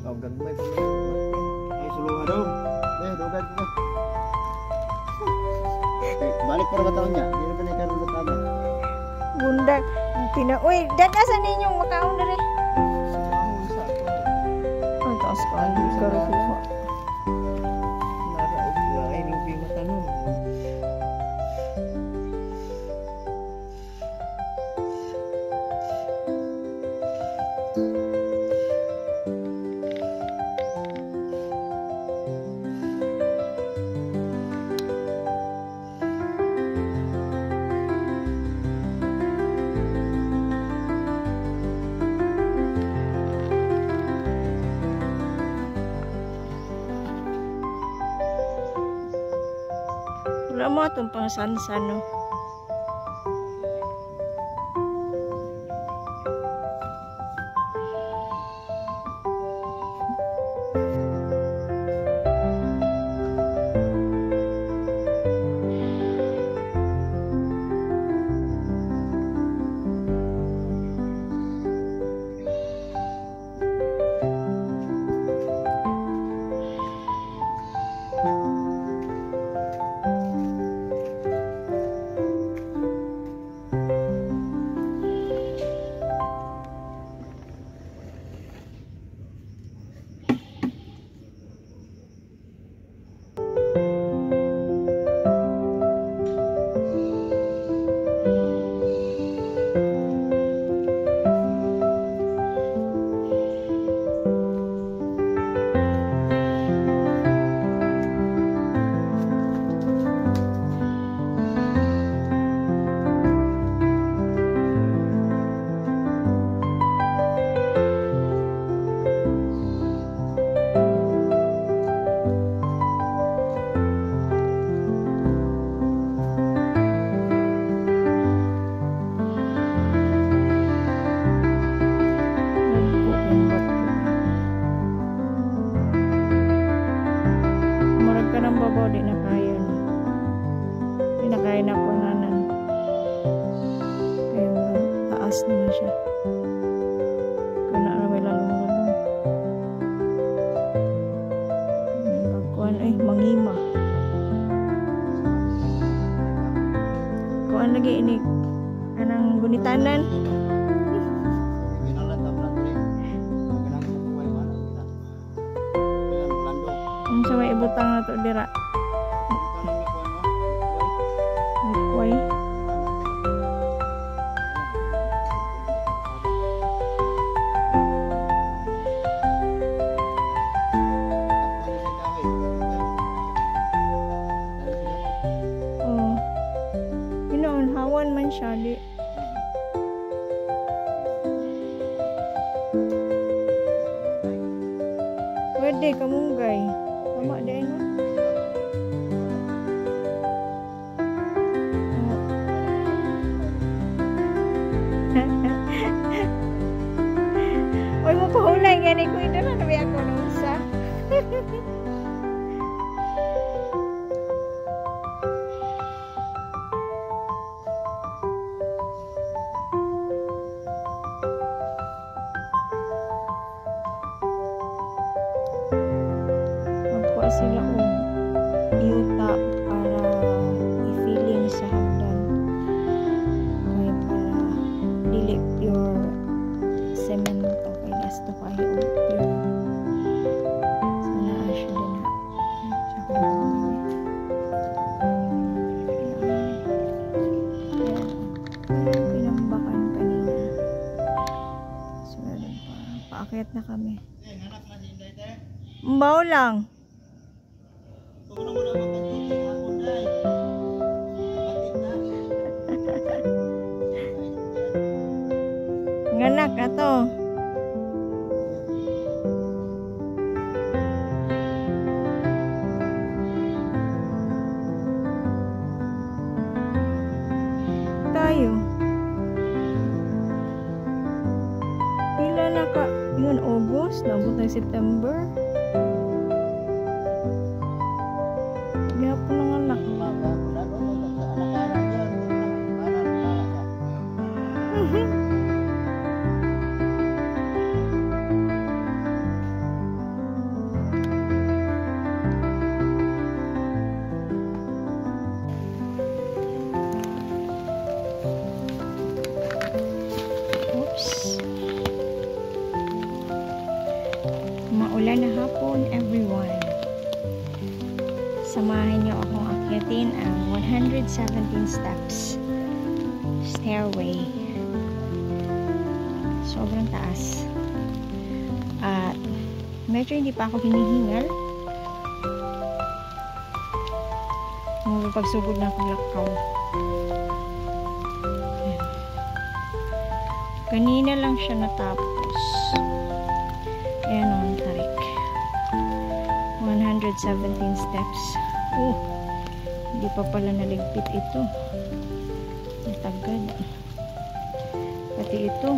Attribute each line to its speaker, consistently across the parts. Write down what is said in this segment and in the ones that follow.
Speaker 1: ikaw gagmay pa man.
Speaker 2: Ay suluha daw. Dugad ko. Balik para ba taon niya? Hindi na pa na ikaroon na tama.
Speaker 3: Bundag. Uy, dadasan ninyong makaon na rin. Ang taas ka. Hindi ka rin kuha.
Speaker 1: Naraog na ay hindi matanong.
Speaker 3: Wala mo itong pang sansan, no? Di na kaya na. Di na kaya na kunanan. Kaya taas na siya. Kana na may lalong-lalong. Bagkuhan ay mangima. Kuan lagi ini anang gunitanan. Ang sa may ibutang na to dira. Kuway. Oh. Ginaunhawan man siya di. Pwede kamunggay. Tama din no? Uy, mapahulay gani ko ito na nabi ako nung isa. Magkuha sila yuta para i-feeling sa hagdan. Kaya para dili pure cemento kay gasto kayo pure. Sana asya din ha. Tsaka pinambakan kanina. So, paakyat na kami. Mbaw lang. Nganak ato. Tayo. Pila na ka? Yun, August. Nabot ng September. Gihapon ng anak. samahan niyo akong akyatin ang 117 steps stairway. Sobrang taas. At medyo hindi pa ako hinihingal. Pagsugod na akong lakaw. Kanina lang siya natapos. Ayan ang tarik. 117 steps. Hindi pa pala naligpit ito. Natagad. Pati ito,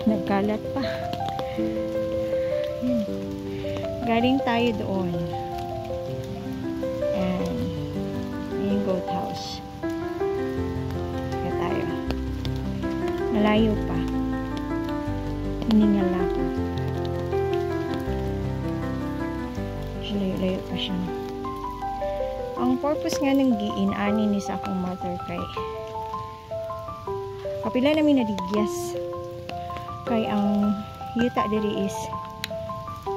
Speaker 3: nagkalat pa. Ayan. Galing tayo doon. Ayan. Yung goat house. Kaya tayo. Malayo pa. Hiningal ako. Layo-layo pa siya. Ang purpose nga ng giin, ani ni sa akong mother kay kapila namin nadigyas. Kay ang yuta diri is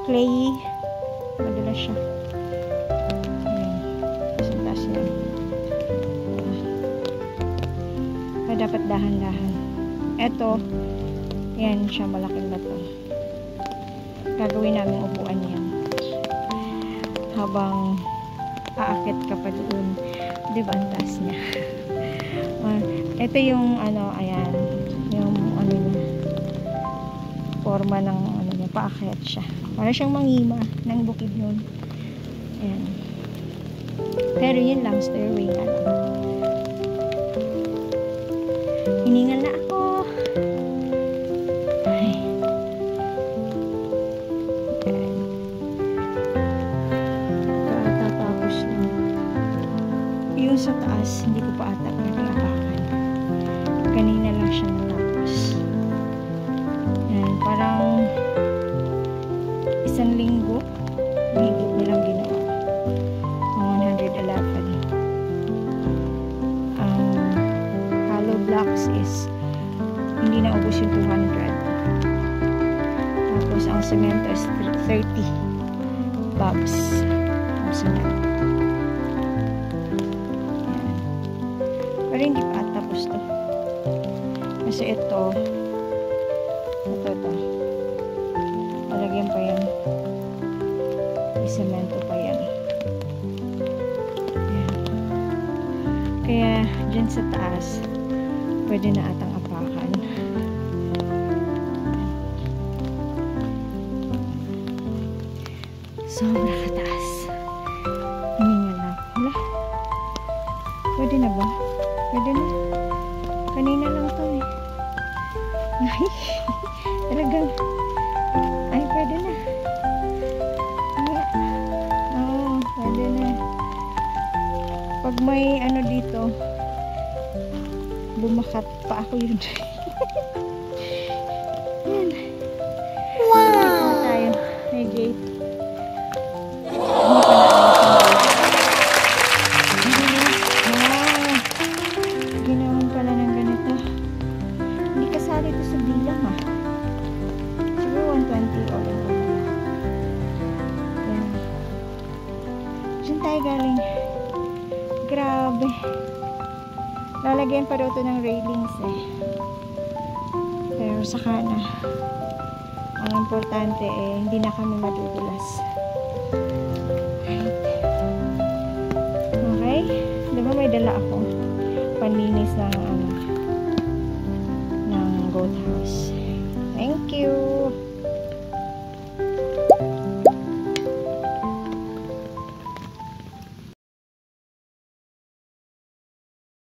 Speaker 3: clayy. Madala siya. Sintas niya. Dapat dahan-dahan. Eto, yan siya, malaking bato. Gagawin namin upuan yan. Habang aakit ka pa doon. Diba, ang taas niya. Ito yung, ayan, yung, niya, forma ng, niya, paakyat siya. Para siyang mangima ng bukid nun. Ayan. Pero yun lang, stairway nga lang. Hiningal na ako. Ay. Ayan. Katatapos lang. Yung sa taas, hindi ko pa ata nag-iapakan. Kanina lang siya natapos. Ayan, parang isang linggo mahigit nilang ginawa. Ang 111. Hollow blocks is hindi na ubos yung 200. Tapos ang semento is 30 bags ng semento. Pero hindi pa tapos to. Kasi ito malagyan pa yan. May semento pa yan. Ayan. Kaya dyan sa taas pwede na atang apakan. Sobra kataas. Hiningal na. Wala. Pwede na ba? Pwede na. Kanina lang to eh. Ay, talagang. Ay, pwede na. Oo, pwede na. Pag may dito, bumakat pa ako yun. Yan. Wow! Dito na tayo. May gate. Ginawan pala ng ganito. Hindi kasali ito sa bilang ha. Siguro 120 o lang. Yan. Diyan tayo galing. Grabe. Lalagyan pa daw ito ng railings eh. Pero saka na. Ang importante eh, hindi na kami madudulas. Right. Okay? Diba may dala ako? Panlinis ng ng goat house.